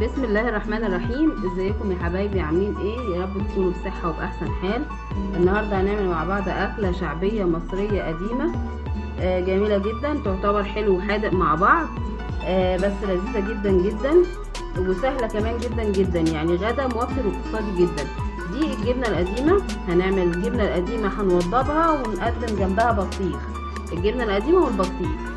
بسم الله الرحمن الرحيم. ازيكم يا حبايبي، عاملين ايه؟ يا رب تكونوا بصحه وباحسن حال. النهارده هنعمل مع بعض اكله شعبيه مصريه قديمه جميله جدا، تعتبر حلو وحادق مع بعض، بس لذيذه جدا جدا وسهله كمان جدا جدا، يعني غدا موفر واقتصادي جدا. دي الجبنه القديمه. هنعمل الجبنه القديمه هنوضبها ونقدم جنبها بطيخ، الجبنه القديمه والبطيخ.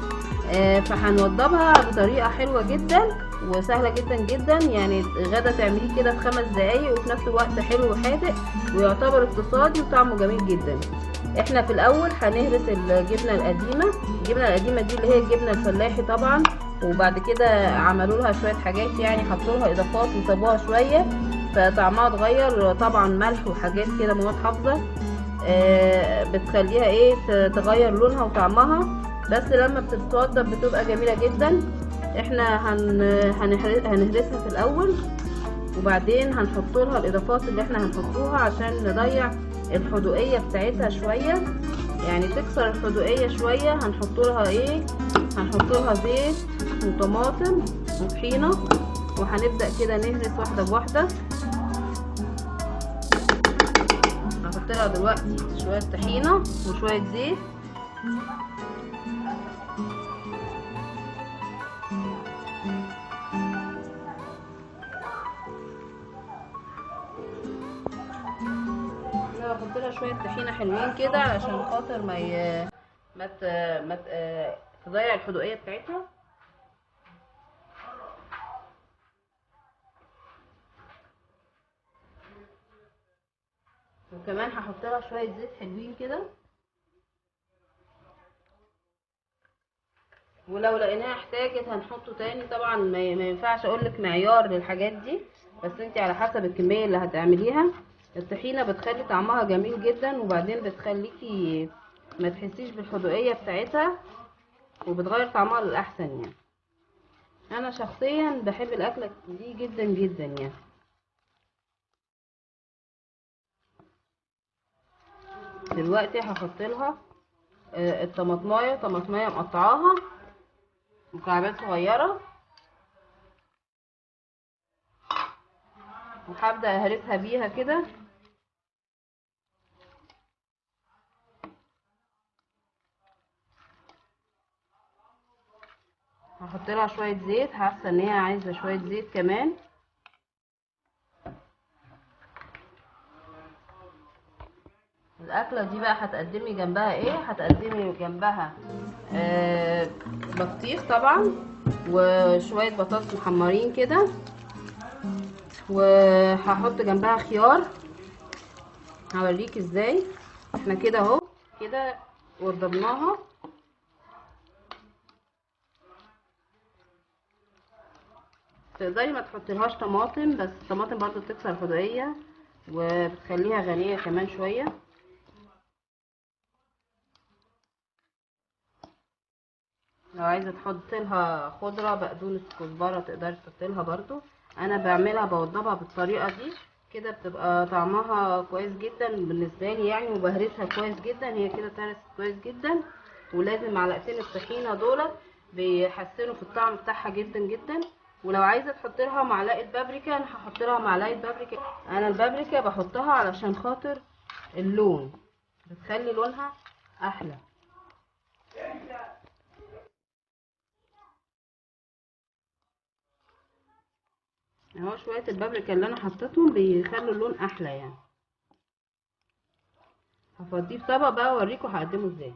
فهنوضبها بطريقه حلوه جدا وسهله جدا جدا، يعني غدا تعمليه كده في 5 دقايق وفي نفس الوقت حلو وحادق ويعتبر اقتصادي وطعمه جميل جدا. احنا في الاول هنهرس الجبنه القديمه. الجبنه القديمه دي اللي هي الجبنه الفلاحي طبعا، وبعد كده عملوا لها شويه حاجات، يعني حطوا لها اضافات وسابوها شويه فطعمها اتغير، طبعا ملح وحاجات كده مواد حافظه بتخليها ايه تغير لونها وطعمها، بس لما بتتوضب بتبقى جميله جدا. احنا هنهرسها في الاول وبعدين هنحط لها الاضافات اللي احنا هنحطوها عشان نضيع الحدوقيه بتاعتها شويه، يعني تكسر الحدوقيه شويه. هنحط لها ايه؟ هنحط لها زيت وطماطم وطحينه، وهنبدا كده نهرس واحده بواحده. هحط لها دلوقتي شويه طحينه وشويه زيت، هحط لها شويه طحينه حلوين كده علشان خاطر ما تضيع الحدوقيه بتاعتها. وكمان هحط لها شويه زيت حلوين كده، ولو لقيناها احتاجت هنحطه تاني. طبعا ما ينفعش اقولك معيار للحاجات دي، بس انت على حسب الكميه اللي هتعمليها. الطحينه بتخلي طعمها جميل جدا، وبعدين بتخليكي ما تحسيش بالحدوقيه بتاعتها وبتغير طعمها للاحسن. يعني انا شخصيا بحب الاكله دي جدا جدا. يعني دلوقتي هحط لها طماطمايه مقطعاها مكعبات صغيره، وهبدا اهرسها بيها كده. هحط لها شويه زيت، حاسه ان هي عايزه شويه زيت كمان. الاكله دي بقى هتقدمي جنبها ايه؟ هتقدمي جنبها بطيخ طبعا، وشويه بطاطس محمرين كده، وهحط جنبها خيار. هوريك ازاي. احنا كده اهو كده وضبناها. تقدري ما تحطيلهاش طماطم، بس الطماطم برضو بتكسر الحدوقيه وبتخليها غنيه كمان شويه. لو عايزه تحط لها خضره بقدونس كزبره تقدري تحطي لها برضو. انا بعملها بوضبها بالطريقه دي كده، بتبقى طعمها كويس جدا بالنسبه لي يعني، وبهرسها كويس جدا. هي كده اتهرست كويس جدا، ولازم معلقتين الطحينه دولت بيحسنوا في الطعم بتاعها جدا جدا. ولو عايزه تحطي لها معلقه بابريكا انا هحط لها معلقه بابريكا. انا البابريكا بحطها علشان خاطر اللون، بتخلي لونها احلى. اهو شويه البابريكا اللي انا حطيتهم بيخلوا اللون احلى يعني. هفضيه في طبق بقى واوريكم هقدمه ازاي.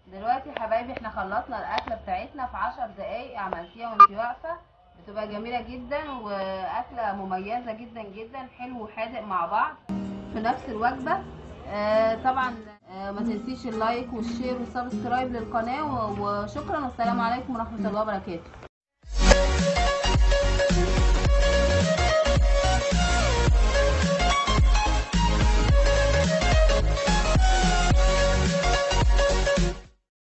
دلوقتي يا حبايبي احنا خلصنا الاكله بتاعتنا في 10 دقايق، عملتيها وانتي واقفه، بتبقى جميله جدا واكله مميزه جدا جدا، حلو وحادق مع بعض في نفس الوجبه. طبعا ما تنسيش اللايك والشير والسبسكرايب للقناه، وشكرا والسلام عليكم ورحمه الله وبركاته.